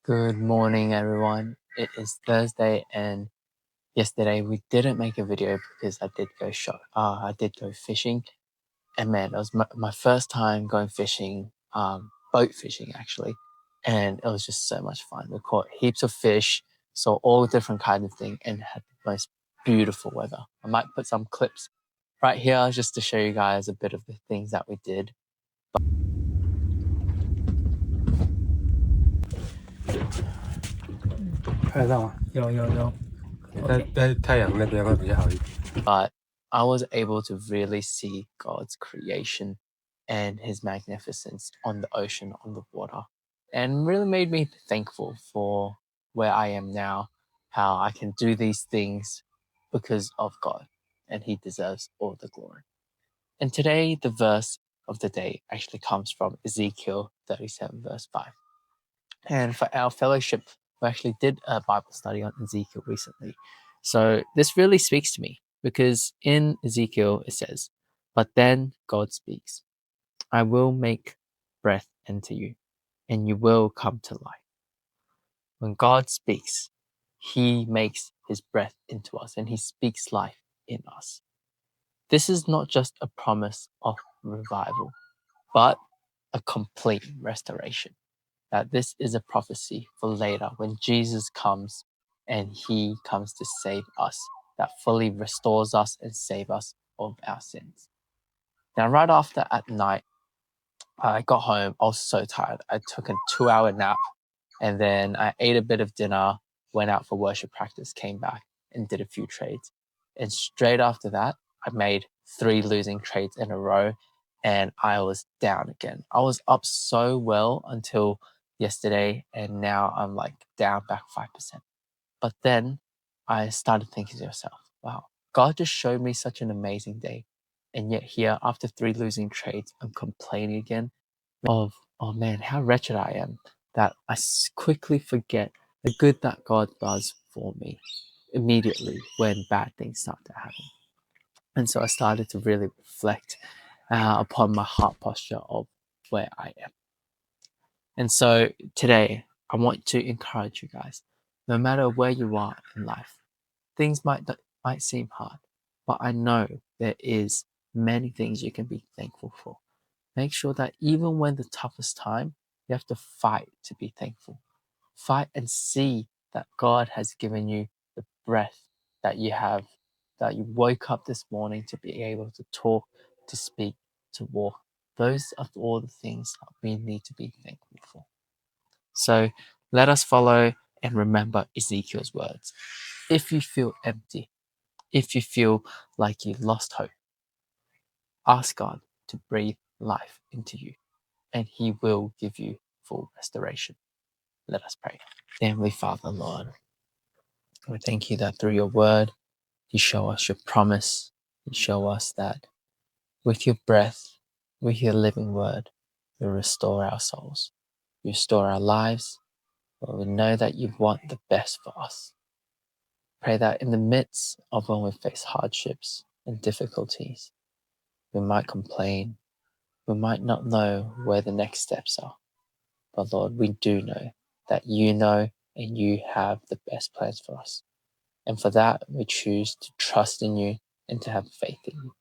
Good morning, everyone. It is Thursday, and yesterday we didn't make a video because I did go fishing, and man, it was my first time going fishing, boat fishing actually, and it was just so much fun. We caught heaps of fish, saw all different kinds of things, and had the most beautiful weather. I might put some clips right here just to show you guys a bit of the things that we did. 看得到吗？有。在太阳那边会比较好一点。But I was able to really see God's creation and his magnificence on the ocean, on the water, and really made me thankful for where I am now, how I can do these things because of God, and he deserves all the glory. And today, the verse of the day actually comes from Ezekiel 37, verse 5. And for our fellowship, we actually did a Bible study on Ezekiel recently. So this really speaks to me because in Ezekiel it says, "But then God speaks, I will make breath into you, and you will come to life." When God speaks, he makes his breath into us and he speaks life in us. This is not just a promise of revival, but a complete restoration. That this is a prophecy for later when Jesus comes and he comes to save us, that fully restores us and saves us of our sins. Now, right after at night, I got home. I was so tired. I took a 2-hour nap and then I ate a bit of dinner, went out for worship practice, came back and did a few trades. And straight after that, I made 3 losing trades in a row and I was down again. I was up so well until yesterday and now I'm like down back 5%. But then I started thinking to myself, wow, God just showed me such an amazing day. And yet here, after 3 losing trades, I'm complaining again of, oh man, how wretched I am that I quickly forget the good that God does for me immediately when bad things start to happen. And so I started to really reflect upon my heart posture of where I am. And so today, I want to encourage you guys, no matter where you are in life, things might seem hard, but I know there is many things you can be thankful for. Make sure that even when the toughest time, you have to fight to be thankful. Fight and see that God has given you the breath that you have, that you woke up this morning to be able to talk, to speak, to walk. Those are all the things that we need to be thankful for. So let us follow and remember Ezekiel's words. If you feel empty, if you feel like you lost hope, ask God to breathe life into you, and he will give you full restoration. Let us pray. Heavenly Father, Lord, we thank you that through your word, you show us your promise. You show us that with your breath, with your living word, you restore our souls. You restore our lives. Lord, we know that you want the best for us. Pray that in the midst of when we face hardships and difficulties, we might complain. We might not know where the next steps are. But Lord, we do know that you know and you have the best plans for us. And for that, we choose to trust in you and to have faith in you.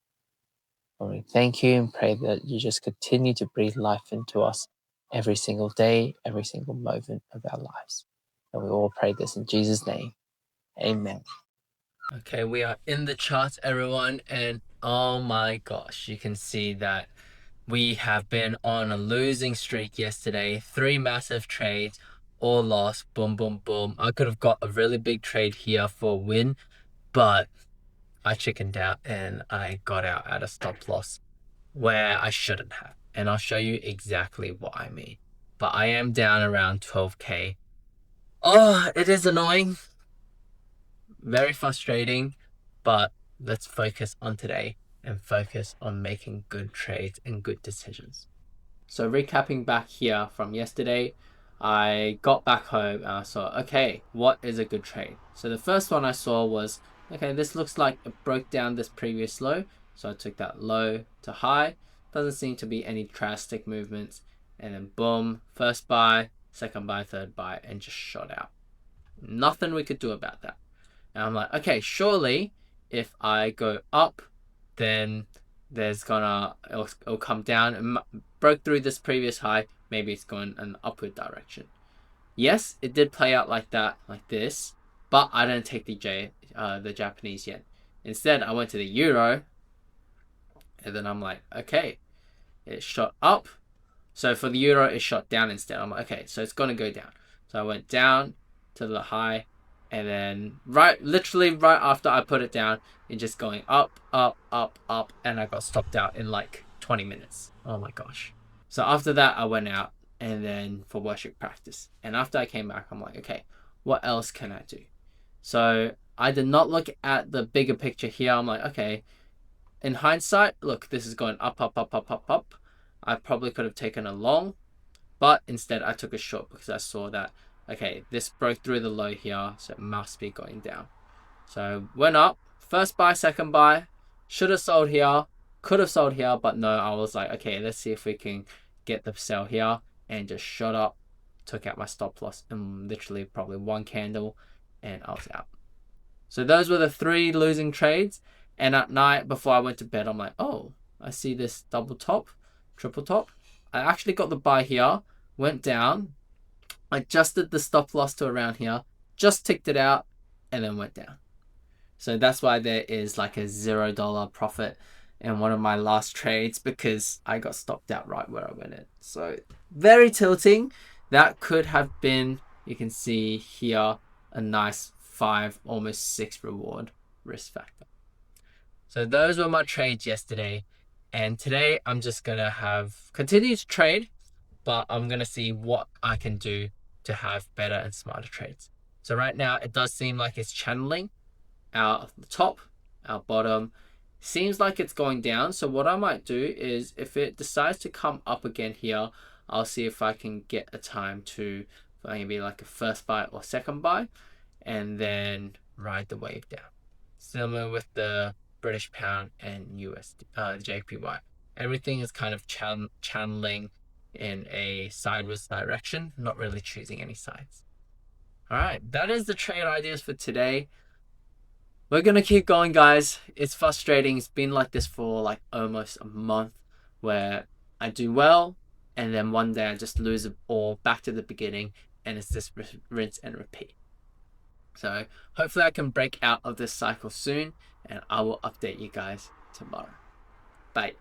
Lord, we thank you and pray that you just continue to breathe life into us every single day, every single moment of our lives. And we all pray this in Jesus' name. Amen. Okay, we are in the charts, everyone, and oh my gosh, you can see that we have been on a losing streak yesterday. 3 massive trades, all lost. Boom, boom, boom. I could have got a really big trade here for a win, but I chickened out and I got out at a stop loss where I shouldn't have. And I'll show you exactly what I mean. But I am down around 12k. Oh, it is annoying. Very frustrating, but let's focus on today and focus on making good trades and good decisions. So recapping back here from yesterday, I got back home and I saw, okay, what is a good trade? So the first one I saw was, okay, this looks like it broke down this previous low. So I took that low to high. Doesn't seem to be any drastic movements. And then boom, first buy, second buy, third buy, and just shot out. Nothing we could do about that. And I'm like, okay, surely if I go up, then it'll come down and broke through this previous high. Maybe it's going in an upward direction. Yes, it did play out like that, like this, but I didn't take the Japanese yen. Instead, I went to the euro, and then I'm like, okay, it shot up. So for the euro, it shot down instead. I'm like, okay, so it's gonna go down. So I went down to the high, and then literally right after I put it down, it's just going up, up, up, up, and I got stopped out in like 20 minutes. Oh my gosh. So after that, I went out and then for worship practice. And after I came back, I'm like, okay, what else can I do? So I did not look at the bigger picture here. I'm like, okay, in hindsight, look, this is going up, up, up, up, up, up. I probably could have taken a long, but instead I took a short because I saw that, okay, this broke through the low here, so it must be going down. So went up, first buy, second buy, should have sold here, could have sold here, but no, I was like, okay, let's see if we can get the sell here, and just shot up, took out my stop loss in literally probably one candle, and I was out. So those were the 3 losing trades. And at night before I went to bed, I'm like, oh, I see this double top, triple top. I actually got the buy here, went down, adjusted the stop loss to around here, just ticked it out, and then went down. So that's why there is like a $0 profit in one of my last trades, because I got stopped out right where I went in. So very tilting. That could have been, you can see here, a nice 5, almost 6 reward risk factor. So those were my trades yesterday. And today I'm just going to continue to trade, but I'm going to see what I can do to have better and smarter trades. So right now it does seem like it's channeling our top, our bottom. Seems like it's going down. So what I might do is, if it decides to come up again here, I'll see if I can get a time to maybe like a first buy or second buy, and then ride the wave down. Similar with the British pound and USD, JPY. Everything is kind of channeling in a sideways direction, not really choosing any sides. All right, that is the trade ideas for today. We're gonna keep going, guys. It's frustrating. It's been like this for like almost a month, where I do well, and then one day I just lose it all, back to the beginning, and it's just rinse and repeat. So hopefully I can break out of this cycle soon, and I will update you guys tomorrow. Bye.